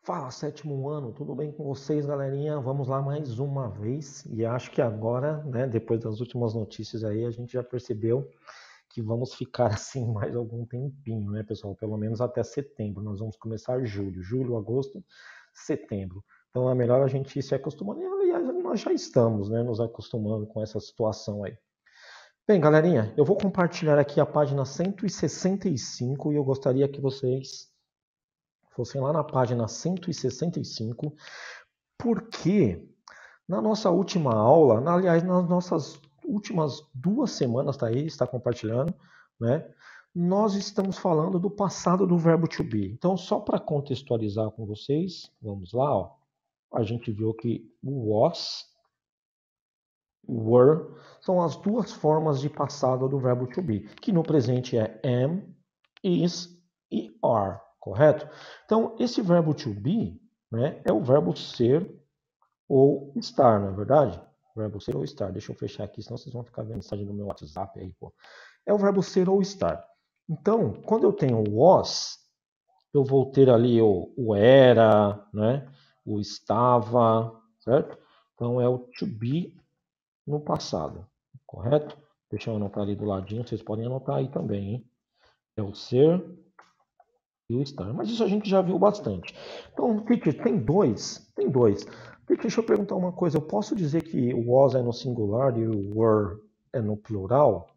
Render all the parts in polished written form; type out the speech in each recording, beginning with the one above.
Fala, sétimo ano, tudo bem com vocês, galerinha? Vamos lá mais uma vez. E acho que agora, né, depois das últimas notícias aí, a gente já percebeu que vamos ficar assim mais algum tempinho, né, pessoal? Pelo menos até setembro. Nós vamos começar julho, agosto, setembro. Então é melhor a gente ir se acostumando. E aliás, nós já estamos, né, nos acostumando com essa situação aí. Bem, galerinha, eu vou compartilhar aqui a página 165 e eu gostaria que vocês fossem lá na página 165, porque na nossa última aula, aliás, nas nossas últimas 2 semanas, tá aí, está compartilhando, né? Nós estamos falando do passado do verbo to be. Então, só para contextualizar com vocês, vamos lá, ó. A gente viu que o was, were, são as duas formas de passado do verbo to be, que no presente é am, is e are, correto? Então, esse verbo to be, né, é o verbo ser ou estar, não é verdade? Verbo ser ou estar. Deixa eu fechar aqui, senão vocês vão ficar vendo mensagem no meu WhatsApp aí, pô. É o verbo ser ou estar. Então, quando eu tenho was, eu vou ter ali o era, né? O estava, certo? Então é o to be no passado, correto? Deixa eu anotar ali do ladinho, vocês podem anotar aí também, hein? É o ser e o estar. Mas isso a gente já viu bastante. Então, teacher, tem dois? Tem dois. Teacher, deixa eu perguntar uma coisa. Eu posso dizer que o was é no singular e o were é no plural?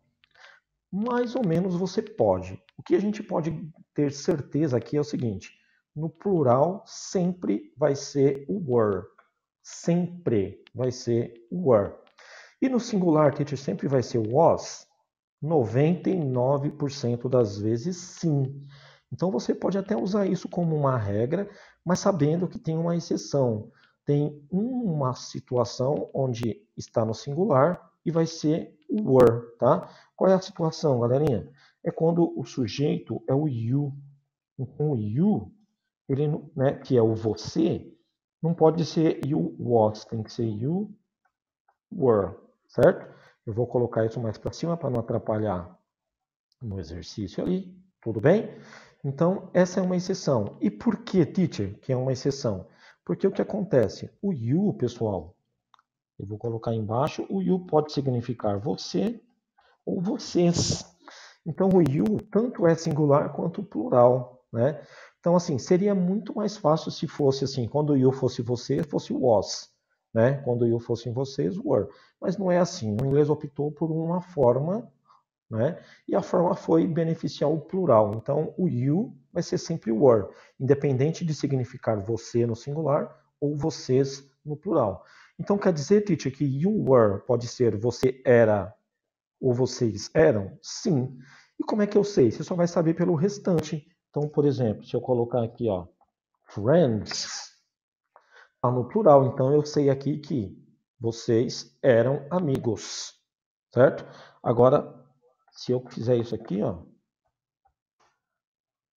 Mais ou menos você pode. O que a gente pode ter certeza aqui é o seguinte: no plural sempre vai ser o were. Sempre vai ser o were. E no singular, teacher, sempre vai ser o was? 99% das vezes, sim. Então você pode até usar isso como uma regra, mas sabendo que tem uma exceção. Tem uma situação onde está no singular e vai ser o were, tá? Qual é a situação, galerinha? É quando o sujeito é o you. Então o you, ele, né, que é o você, não pode ser you was, tem que ser you were, certo? Eu vou colocar isso mais para cima para não atrapalhar no exercício ali, tudo bem? Então, essa é uma exceção. E por que, teacher, que é uma exceção? Porque o que acontece? O you, pessoal, eu vou colocar embaixo, o you pode significar você ou vocês. Então, o you tanto é singular quanto plural, né? Então, assim, seria muito mais fácil se fosse assim, quando o you fosse você, fosse was, né? Quando o you fossem vocês, were. Mas não é assim. O inglês optou por uma forma, né? E a forma foi beneficiar o plural. Então, o you vai ser sempre were, independente de significar você no singular ou vocês no plural. Então, quer dizer, teacher, que you were pode ser você era ou vocês eram? Sim. E como é que eu sei? Você só vai saber pelo restante. Então, por exemplo, se eu colocar aqui, ó, friends, está no plural. Então, eu sei aqui que vocês eram amigos, certo? Agora, se eu fizer isso aqui, ó,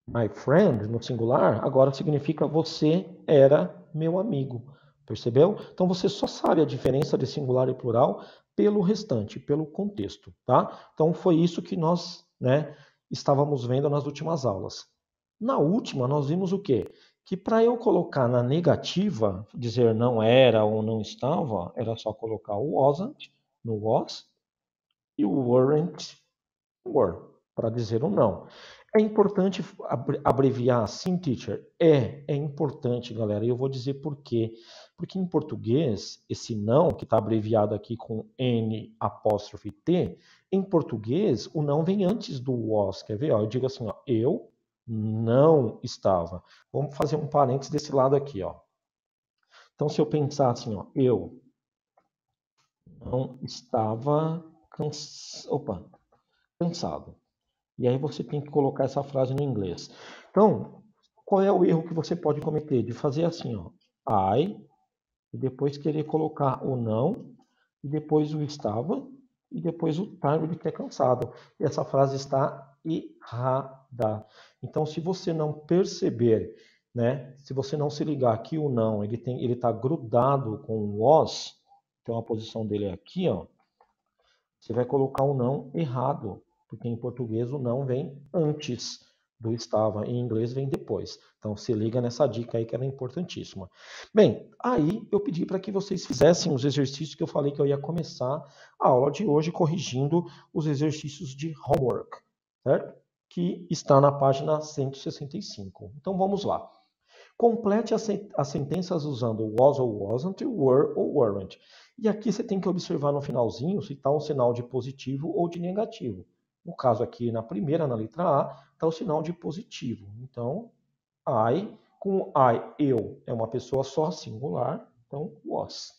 my friend, no singular, agora significa você era meu amigo. Percebeu? Então você só sabe a diferença de singular e plural pelo restante, pelo contexto, tá? Então foi isso que nós, né, estávamos vendo nas últimas aulas. Na última, nós vimos o quê? Que para eu colocar na negativa, dizer não era ou não estava, era só colocar o wasn't no was e o weren't were, para dizer o não. É importante abreviar assim, teacher? É importante, galera. E eu vou dizer por quê. Porque em português, esse não, que está abreviado aqui com N apóstrofe T, em português, o não vem antes do was. Quer ver? Ó, eu digo assim, ó, eu não estava. Vamos fazer um parênteses desse lado aqui, ó. Então, se eu pensar assim, ó, eu não estava cansado. E aí você tem que colocar essa frase no inglês. Então, qual é o erro que você pode cometer? De fazer assim, ó, I, e depois querer colocar o não, e depois o estava, e depois o time de ter cansado. E essa frase está errada. Então, se você não perceber, né, se você não se ligar que o não, ele está grudado com o was, então a posição dele é aqui, ó, você vai colocar o não errado, porque em português o não vem antes do estava em inglês vem depois. Então se liga nessa dica aí que ela é importantíssima. Bem, aí eu pedi para que vocês fizessem os exercícios que eu falei que eu ia começar a aula de hoje corrigindo os exercícios de homework, certo? Que está na página 165. Então vamos lá. Complete as sentenças usando was ou wasn't, were ou weren't. E aqui você tem que observar no finalzinho se está um sinal de positivo ou de negativo. No caso aqui, na primeira, na letra A, está o sinal de positivo. Então, I, com I, eu, é uma pessoa só, singular. Então, was.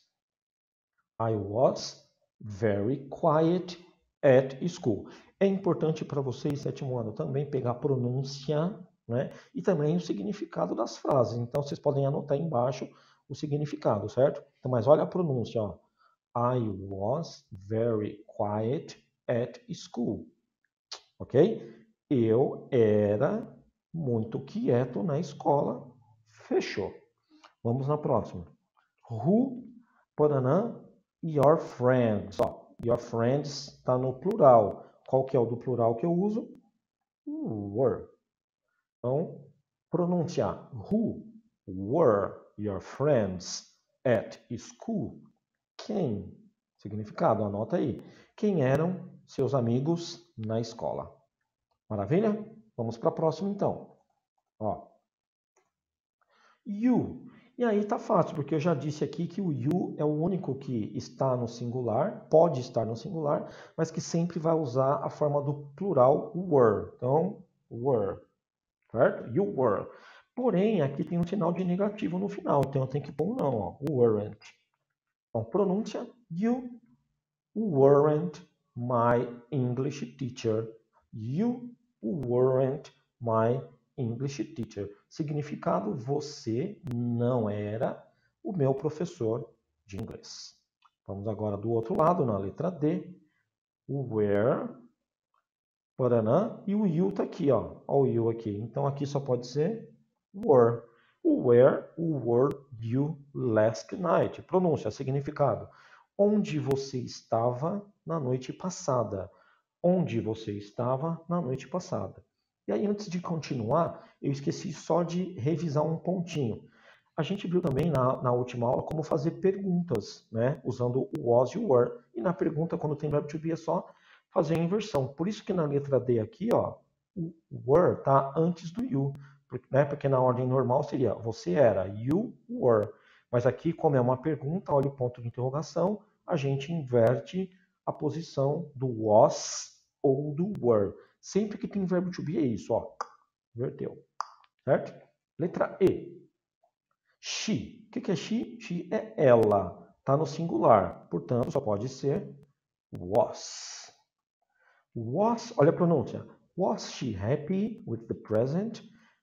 I was very quiet at school. É importante para vocês, sétimo ano, também pegar a pronúncia, né? E também o significado das frases. Então, vocês podem anotar embaixo o significado, certo? Então, mas olha a pronúncia, ó. I was very quiet at school. Ok? Eu era muito quieto na escola. Fechou. Vamos na próxima. Who, Paranã, your friends. Ó, your friends está no plural. Qual que é o do plural que eu uso? Were. Então, pronunciar. Who were your friends at school? Quem? Significado, anota aí. Quem eram seus amigos na escola? Maravilha? Vamos para a próxima então. Ó. You. E aí tá fácil, porque eu já disse aqui que o you é o único que está no singular, pode estar no singular, mas que sempre vai usar a forma do plural were. Então, were. Certo? You were. Porém, aqui tem um sinal de negativo no final, então eu tenho que pôr um não, ó, weren't. Então, pronúncia, you weren't my English teacher. You weren't my English teacher. Significado, você não era o meu professor de inglês. Vamos agora do outro lado, na letra D. O were, paranã, e o you está aqui, ó. Olha o you aqui. Então aqui só pode ser were. Where were you last night? Pronúncia, significado. Onde você estava na noite passada? Onde você estava na noite passada? E aí, antes de continuar, eu esqueci só de revisar um pontinho. A gente viu também na última aula como fazer perguntas, né? Usando o was e o were. E na pergunta, quando tem verbo to be, é só fazer a inversão. Por isso que na letra D aqui, ó, o were está antes do you. Né? Porque na ordem normal seria você era, you were. Mas aqui, como é uma pergunta, olha o ponto de interrogação, a gente inverte a posição do was ou do were. Sempre que tem verbo to be é isso, ó. Inverteu. Certo? Letra E. She. O que é she? She é ela. Está no singular. Portanto, só pode ser was. Was, olha a pronúncia. Was she happy with the present?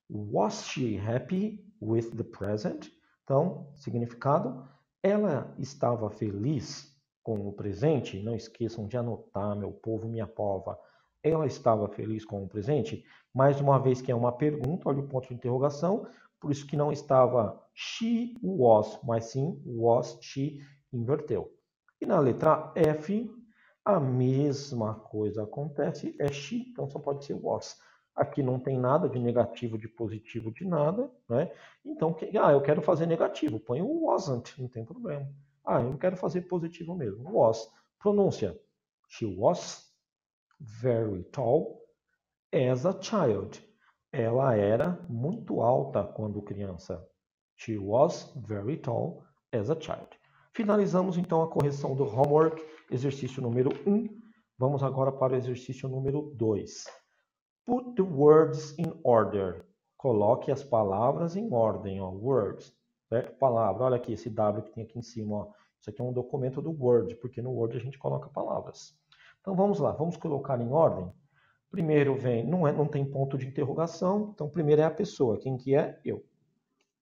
Was she happy with the present? Então, significado, ela estava feliz com o presente? Não esqueçam de anotar, meu povo, minha pova. Ela estava feliz com o presente? Mais uma vez que é uma pergunta, olha o ponto de interrogação, por isso que não estava she was, mas sim was she, inverteu. E na letra F, a mesma coisa acontece, é she, então só pode ser was. Aqui não tem nada de negativo, de positivo, de nada, né? Então, eu quero fazer negativo, põe o wasn't, não tem problema. Eu não quero fazer positivo mesmo, was. Pronúncia, she was very tall as a child. Ela era muito alta quando criança. She was very tall as a child. Finalizamos então a correção do homework, exercício número 1. Vamos agora para o exercício número 2. Put the words in order. Coloque as palavras em ordem, ó, words. Certo? Palavra, olha aqui esse W que tem aqui em cima, ó. Isso aqui é um documento do Word, porque no Word a gente coloca palavras. Então vamos lá, vamos colocar em ordem. Primeiro vem, não tem ponto de interrogação, então primeiro é a pessoa, quem que é? Eu.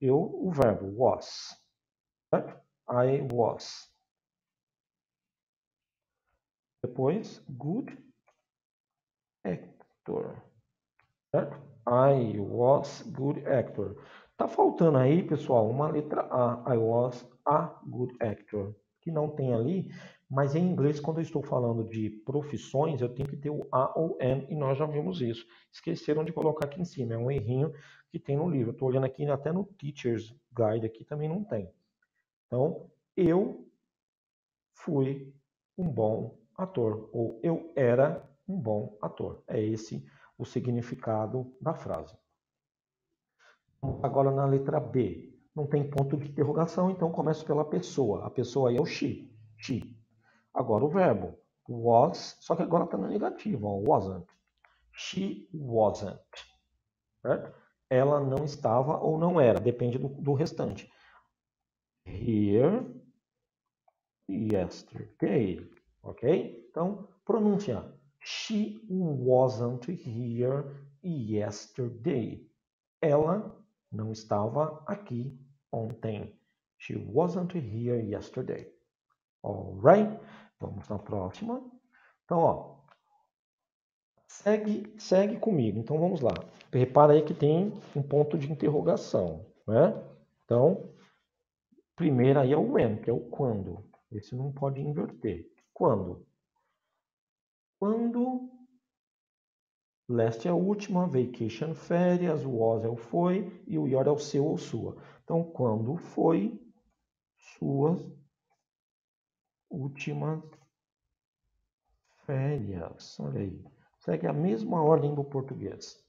Eu, o verbo, was. Certo? I was. Depois, good actor. Certo? I was good actor. Tá faltando aí, pessoal, uma letra A. I was a good actor. Que não tem ali, Mas em inglês, quando eu estou falando de profissões, eu tenho que ter o A ou N, e nós já vimos isso. Esqueceram de colocar aqui em cima, é um errinho que tem no livro. Eu estou olhando aqui, até no Teacher's Guide aqui também não tem. Então, eu fui um bom ator, ou eu era um bom ator. É esse o significado da frase. Agora na letra B, não tem ponto de interrogação, então começo pela pessoa. A pessoa aí é o she. She. Agora o verbo was, só que agora está no negativo, ó, wasn't. She wasn't. Certo? Ela não estava ou não era, depende do restante. Here, yesterday. Ok? Então, pronúncia. She wasn't here yesterday. Ela não estava aqui ontem. She wasn't here yesterday. Alright? Vamos na próxima. Então, ó, segue comigo. Então, vamos lá. Repara aí que tem um ponto de interrogação, né? Então, primeiro aí é o when, que é o quando. Esse não pode inverter. Quando? Quando last é a última, vacation, férias, was é o foi e o your é o seu ou sua. Então, quando foi suas últimas férias? Olha aí. Segue a mesma ordem do português,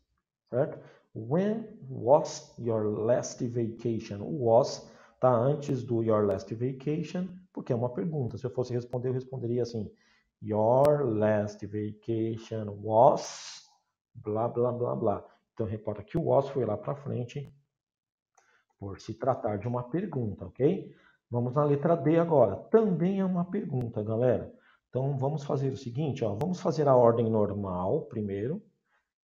certo? When was your last vacation? O was está antes do your last vacation, porque é uma pergunta. Se eu fosse responder, eu responderia assim: Your last vacation was blá, blá, blá, blá. Então, repara que o was foi lá para frente por se tratar de uma pergunta, ok? Vamos na letra D agora. Também é uma pergunta, galera. Então, vamos fazer o seguinte, ó, vamos fazer a ordem normal primeiro,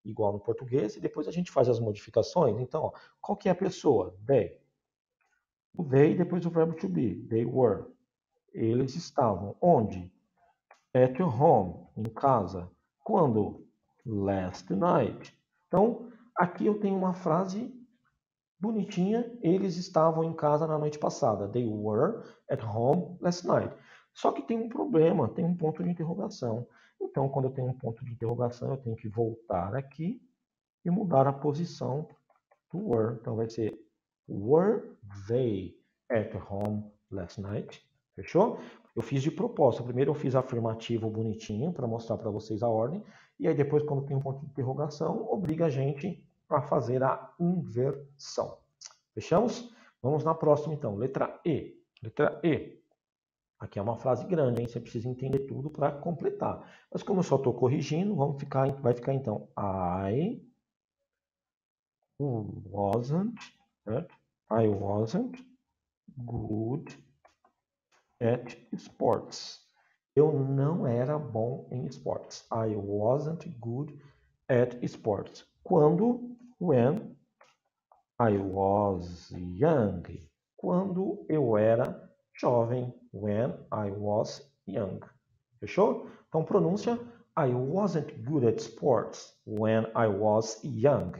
igual no português, e depois a gente faz as modificações. Então, ó, qual que é a pessoa? They. O they depois o verbo to be. They were. Eles estavam. Onde? At home. Em casa. Quando? Last night. Então, aqui eu tenho uma frase bonitinha. Eles estavam em casa na noite passada. They were at home last night. Só que tem um problema, tem um ponto de interrogação. Então, quando eu tenho um ponto de interrogação, eu tenho que voltar aqui e mudar a posição do were. Então vai ser were they at home last night? Fechou? Eu fiz de propósito. Primeiro eu fiz afirmativo bonitinho para mostrar para vocês a ordem. E aí depois, quando tem um ponto de interrogação, obriga a gente a fazer a inversão. Fechamos? Vamos na próxima então. Letra E. Letra E. Aqui é uma frase grande, hein? Você precisa entender tudo para completar. Mas como eu só estou corrigindo, vai ficar então I wasn't, certo? I wasn't good at sports. Eu não era bom em esportes. I wasn't good at sports. Quando? When I was young. Quando eu era jovem. When I was young. Fechou? Então, pronúncia. I wasn't good at sports when I was young.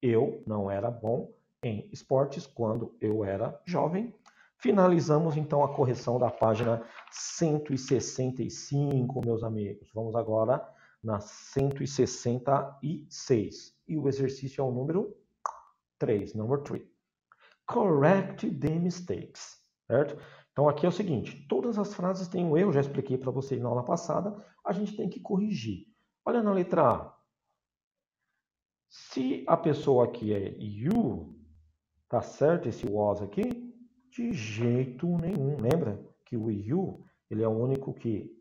Eu não era bom em esportes quando eu era jovem. Finalizamos então a correção da página 165, meus amigos. Vamos agora na 166. E o exercício é o número 3, number 3. Correct the mistakes, certo? Então aqui é o seguinte, todas as frases têm um erro, já expliquei para vocês na aula passada, a gente tem que corrigir. Olha na letra A. Se a pessoa aqui é you, tá certo esse was aqui? De jeito nenhum. Lembra que o you, ele é o único que,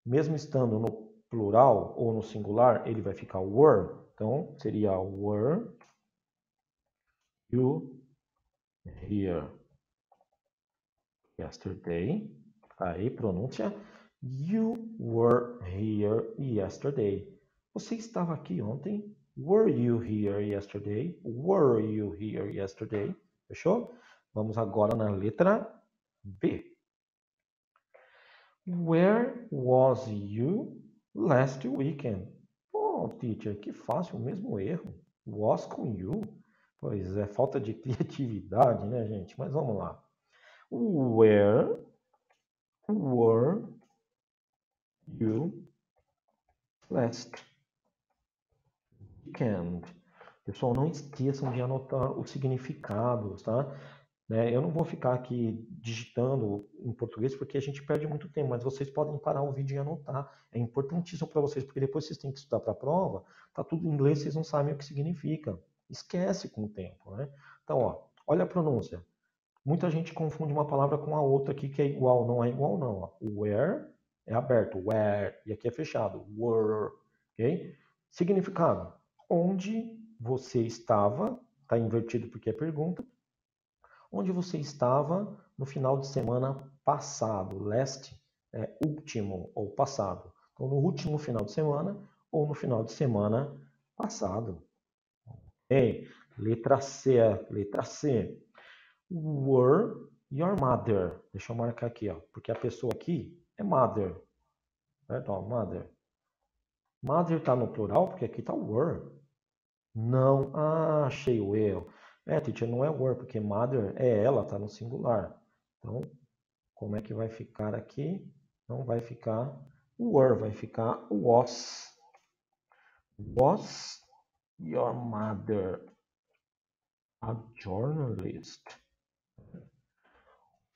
mesmo estando no plural ou no singular, ele vai ficar were. Então, seria were you here yesterday? Aí, pronúncia. You were here yesterday. Você estava aqui ontem? Were you here yesterday? Were you here yesterday? Fechou? Vamos agora na letra B. Where was you last weekend? Pô, teacher, que fácil, o mesmo erro. Was com you? Pois é, falta de criatividade, né, gente? Mas vamos lá. Where were you last weekend. Pessoal, não esqueçam de anotar os significados, tá? Eu não vou ficar aqui digitando em português porque a gente perde muito tempo, mas vocês podem parar o vídeo e anotar. É importantíssimo para vocês, porque depois vocês têm que estudar para a prova, tá tudo em inglês, vocês não sabem o que significa. Esquece com o tempo, né? Então, ó, olha a pronúncia. Muita gente confunde uma palavra com a outra aqui que é igual. Não é igual, não. Ó. Where é aberto, where, e aqui é fechado, were, ok? Significado: onde você estava, está invertido porque é pergunta, onde você estava no final de semana passado. Last é último ou passado. Então, no último final de semana ou no final de semana passado. Ok? Letra C. Letra C. Were your mother. Deixa eu marcar aqui, ó, porque a pessoa aqui é mother. Certo? Ó, mother. Mother está no plural porque aqui está were. Não. Ah, achei o erro. Teacher, não é were, porque mother é ela, está no singular. Então, como é que vai ficar aqui? Não vai ficar were, vai ficar was. Was your mother a journalist?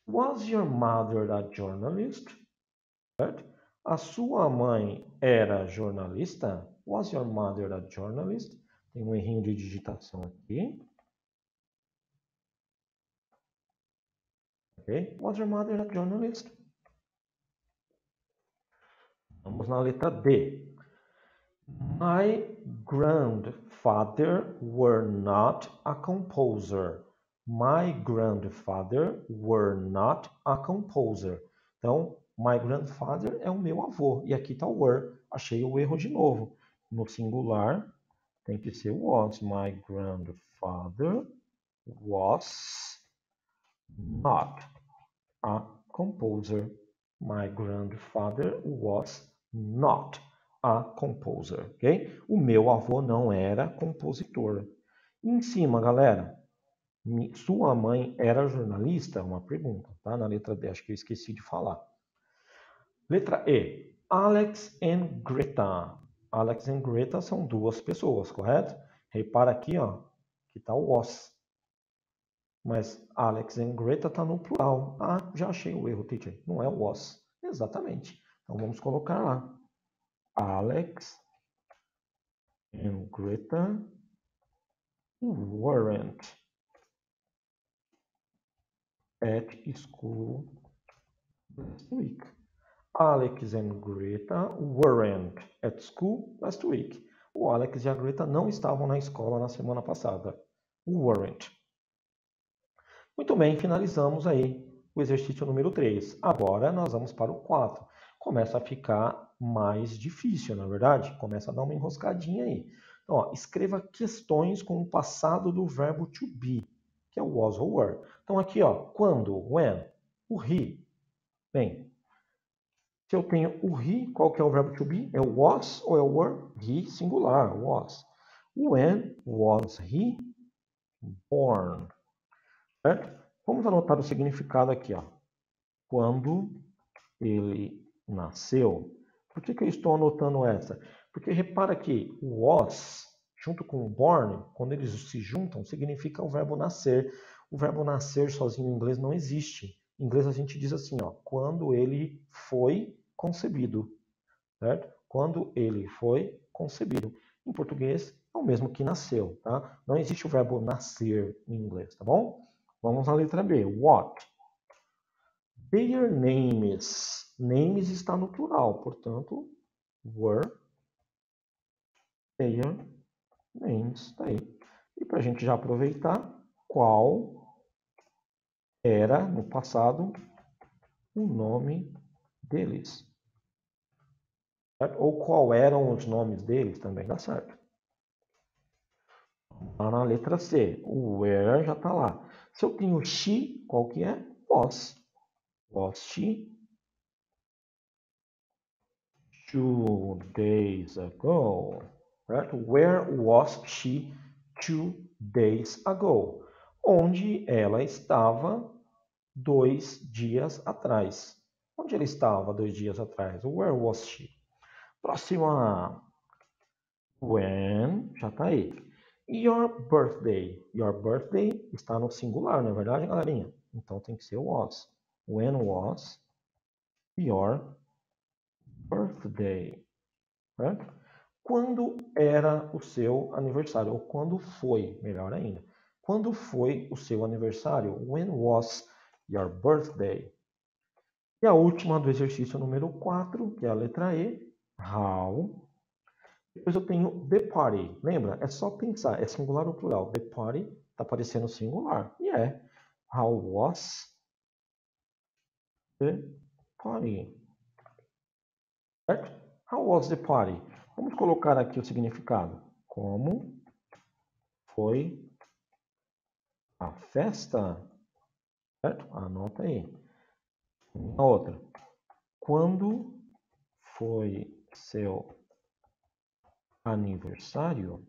Was your mother a journalist? Certo? A sua mãe era jornalista? Was your mother a journalist? Tem um errinho de digitação aqui. Ok? Was your mother a journalist? Vamos na letra D. My grandfather were not a composer. My grandfather were not a composer. Então, my grandfather é o meu avô. E aqui está o were. Achei o erro de novo. No singular, tem que ser was. My grandfather was not a composer. My grandfather was not a composer, ok? O meu avô não era compositor. E em cima, galera, sua mãe era jornalista? Uma pergunta, tá? Na letra D, acho que eu esqueci de falar. Letra E. Alex and Greta. Alex and Greta são duas pessoas, correto? Repara aqui, ó, que tá o was. Mas Alex and Greta está no plural. Ah, já achei o erro, teacher. Não é o was. Exatamente. Então vamos colocar lá. Alex and Greta weren't at school last week. Alex and Greta weren't at school last week. O Alex e a Greta não estavam na escola na semana passada. Weren't. Muito bem, finalizamos aí o exercício número 3. Agora nós vamos para o 4. Começa a ficar mais difícil, na verdade? Começa a dar uma enroscadinha aí. Então, ó, escreva questões com o passado do verbo to be, que é o was ou were. Então, aqui, ó, quando, when, o he. Bem, se eu tenho o he, qual que é o verbo to be? É o was ou é o were? He, singular, was. When was he born? Certo? Vamos anotar o significado aqui, ó. Quando ele nasceu. Por que eu estou anotando essa? Porque repara que o was, junto com o born, quando eles se juntam, significa o verbo nascer. O verbo nascer sozinho em inglês não existe. Em inglês a gente diz assim, ó, quando ele foi concebido. Certo? Quando ele foi concebido. Em português é o mesmo que nasceu, tá? Não existe o verbo nascer em inglês, tá bom? Vamos à letra B. What? Their names. Names está no plural, portanto, were their names. Tá aí. E para a gente já aproveitar, qual era, no passado, o nome deles? Certo? Ou qual eram os nomes deles, também dá certo. Lá na letra C, o where já está lá. Se eu tenho she, qual que é? Was. Was she 2 days ago? Right? Where was she 2 days ago? Onde ela estava 2 dias atrás. Onde ele estava 2 dias atrás? Where was she? Próxima. When, já tá aí. Your birthday. Your birthday está no singular, não é verdade, galerinha? Então tem que ser was. When was your birthday? Certo? Quando era o seu aniversário? Ou quando foi, melhor ainda. Quando foi o seu aniversário? When was your birthday? E a última do exercício número 4, que é a letra E. How. Depois eu tenho the party. Lembra? É só pensar. É singular ou plural? The party está aparecendo singular. E é. How was the party? Certo? How was the party? Vamos colocar aqui o significado. Como foi a festa? Certo? Anota aí. A outra. Quando foi seu aniversário?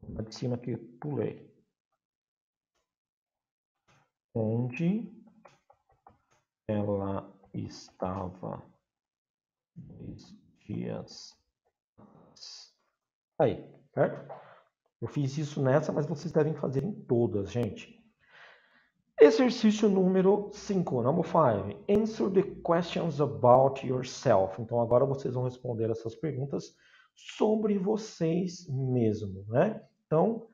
Lá de cima que pulei. Onde ela estava 2 dias. Aí, certo? Eu fiz isso nessa, mas vocês devem fazer em todas, gente. Exercício número 5, number 5. Answer the questions about yourself. Então agora vocês vão responder essas perguntas sobre vocês mesmos, né? Então,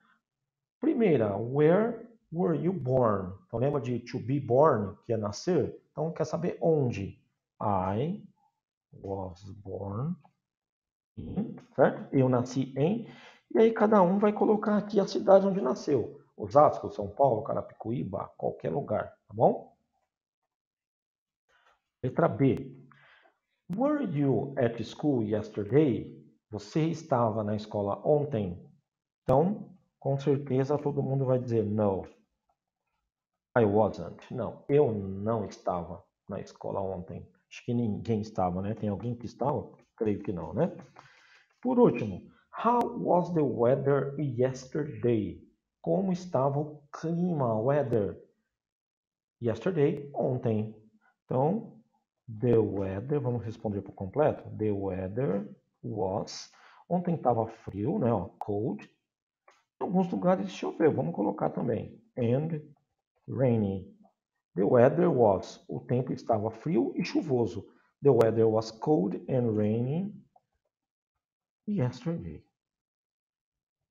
primeira, where were you born? Então lembra de to be born, que é nascer? Então quer saber onde? I was born in, certo? Eu nasci em. E aí cada um vai colocar aqui a cidade onde nasceu. Osasco, São Paulo, Carapicuíba, qualquer lugar, tá bom? Letra B. Were you at school yesterday? Você estava na escola ontem? Então, com certeza todo mundo vai dizer no. I wasn't. Não, eu não estava na escola ontem. Acho que ninguém estava, né? Tem alguém que estava? Creio que não, né? Por último, how was the weather yesterday? Como estava o clima, weather? Yesterday, ontem. Então, the weather, vamos responder por completo. The weather was. Ontem estava frio, né? Ó, cold. Em alguns lugares choveu, vamos colocar também. And rainy. The weather was. O tempo estava frio e chuvoso. The weather was cold and rainy yesterday.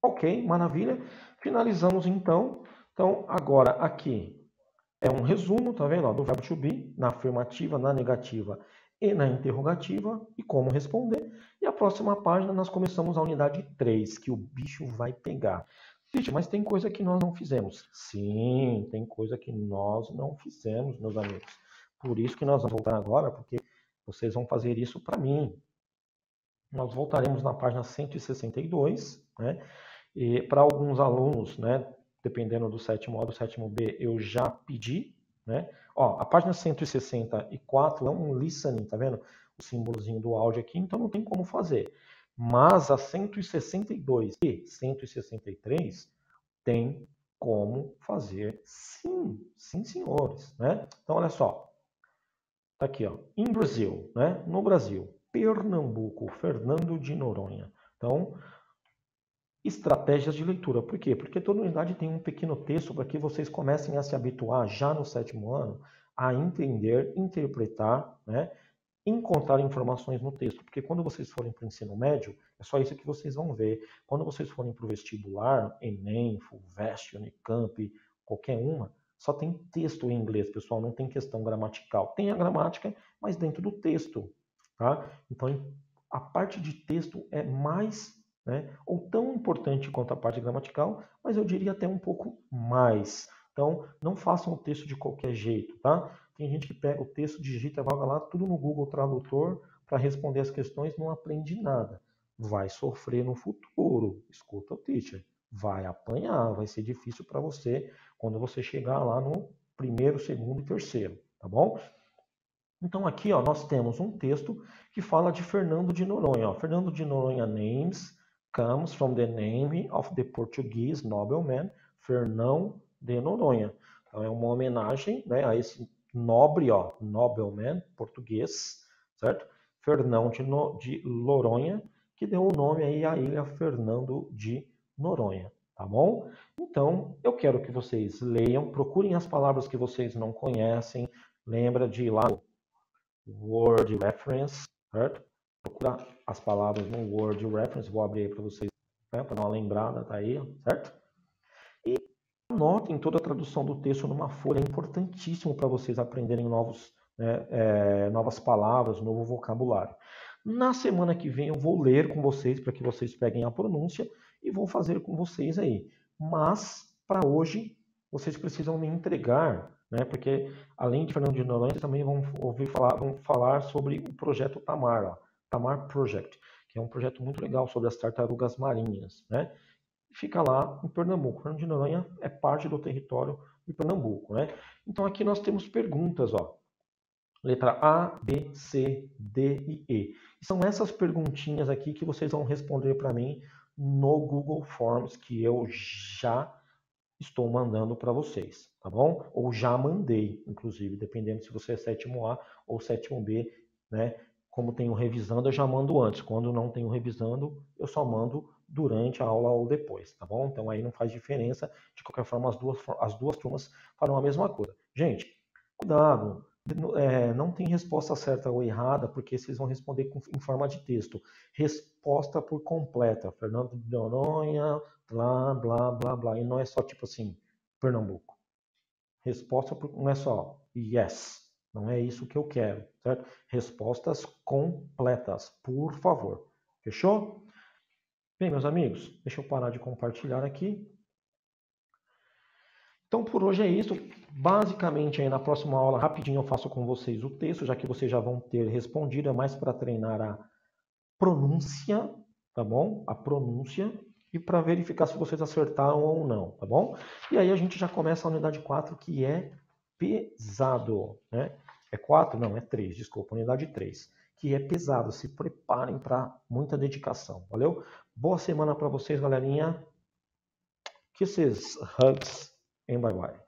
Ok, maravilha. Finalizamos então. Então, agora aqui é um resumo, tá vendo? Ó, do verbo to be, na afirmativa, na negativa e na interrogativa, e como responder. E a próxima página nós começamos a unidade 3, que o bicho vai pegar. Gente, mas tem coisa que nós não fizemos. Sim, tem coisa que nós não fizemos, meus amigos. Por isso que nós vamos voltar agora, porque vocês vão fazer isso para mim. Nós voltaremos na página 162, né? E para alguns alunos, né, dependendo do sétimo A, do sétimo B, eu já pedi, né? Ó, a página 164 é um listening, tá vendo? O símbolozinho do áudio aqui, então não tem como fazer. Mas a 162 e 163 tem como fazer, sim, sim, senhores, né? Então, olha só, tá aqui, ó, in Brazil, né? No Brasil, Pernambuco, Fernando de Noronha. Então, estratégias de leitura. Por quê? Porque toda unidade tem um pequeno texto para que vocês comecem a se habituar já no sétimo ano a entender, interpretar, né? Encontrar informações no texto. Porque quando vocês forem para o ensino médio, é só isso que vocês vão ver. Quando vocês forem para o vestibular, Enem, FUVEST, Unicamp, qualquer uma, só tem texto em inglês, pessoal, não tem questão gramatical. Tem a gramática, mas dentro do texto, tá? Então, a parte de texto é mais, né, ou tão importante quanto a parte gramatical, mas eu diria até um pouco mais. Então, não façam o texto de qualquer jeito, tá? Tem gente que pega o texto, digita, vai lá, tudo no Google Tradutor para responder as questões, não aprende nada. Vai sofrer no futuro. Escuta o teacher. Vai apanhar, vai ser difícil para você quando você chegar lá no primeiro, segundo e terceiro, tá bom? Então aqui, ó, nós temos um texto que fala de Fernando de Noronha. Ó. Fernando de Noronha names comes from the name of the Portuguese nobleman Fernão de Noronha. Então é uma homenagem, né, a esse nobre, ó, nobleman, português, certo? Fernão de Noronha, que deu o nome aí à ilha Fernando de Noronha, tá bom? Então, eu quero que vocês leiam, procurem as palavras que vocês não conhecem, lembra de ir lá no Word Reference, certo? Procura as palavras no Word Reference, vou abrir aí para vocês, né, para dar uma lembrada, tá aí, certo? E anotem toda a tradução do texto numa folha, é importantíssimo para vocês aprenderem novas palavras, novo vocabulário. Na semana que vem eu vou ler com vocês para que vocês peguem a pronúncia e vou fazer com vocês aí. Mas, para hoje, vocês precisam me entregar, né? Porque além de Fernando de Noronha, vocês também vão falar sobre o projeto Tamar, ó, Tamar Project, que é um projeto muito legal sobre as tartarugas marinhas, né? Fica lá em Pernambuco. Fernando de Noronha é parte do território de Pernambuco, né? Então aqui nós temos perguntas, ó. Letra A, B, C, D e E. E são essas perguntinhas aqui que vocês vão responder para mim no Google Forms, que eu já estou mandando para vocês, tá bom? Ou já mandei, inclusive, dependendo se você é sétimo A ou sétimo B, né? Como tenho revisando, eu já mando antes. Quando não tenho revisando, eu só mando durante a aula ou depois, tá bom? Então aí não faz diferença. De qualquer forma, as duas turmas farão a mesma coisa. Gente, cuidado. Não tem resposta certa ou errada, porque vocês vão responder em forma de texto. Resposta por completa. Fernando de Noronha, blá, blá, blá, blá. E não é só tipo assim, Pernambuco. Resposta não é só yes. Não é isso que eu quero, certo? Respostas completas, por favor. Fechou? Bem, meus amigos, deixa eu parar de compartilhar aqui. Então, por hoje é isso. Basicamente, aí na próxima aula, rapidinho, eu faço com vocês o texto, já que vocês já vão ter respondido. É mais para treinar a pronúncia, tá bom? A pronúncia e para verificar se vocês acertaram ou não, tá bom? E aí a gente já começa a unidade 4, que é pesado, né? É 4? Não, é 3, desculpa, unidade 3, que é pesado. Se preparem para muita dedicação, valeu? Boa semana para vocês, galerinha. Kisses, hugs, and bye-bye.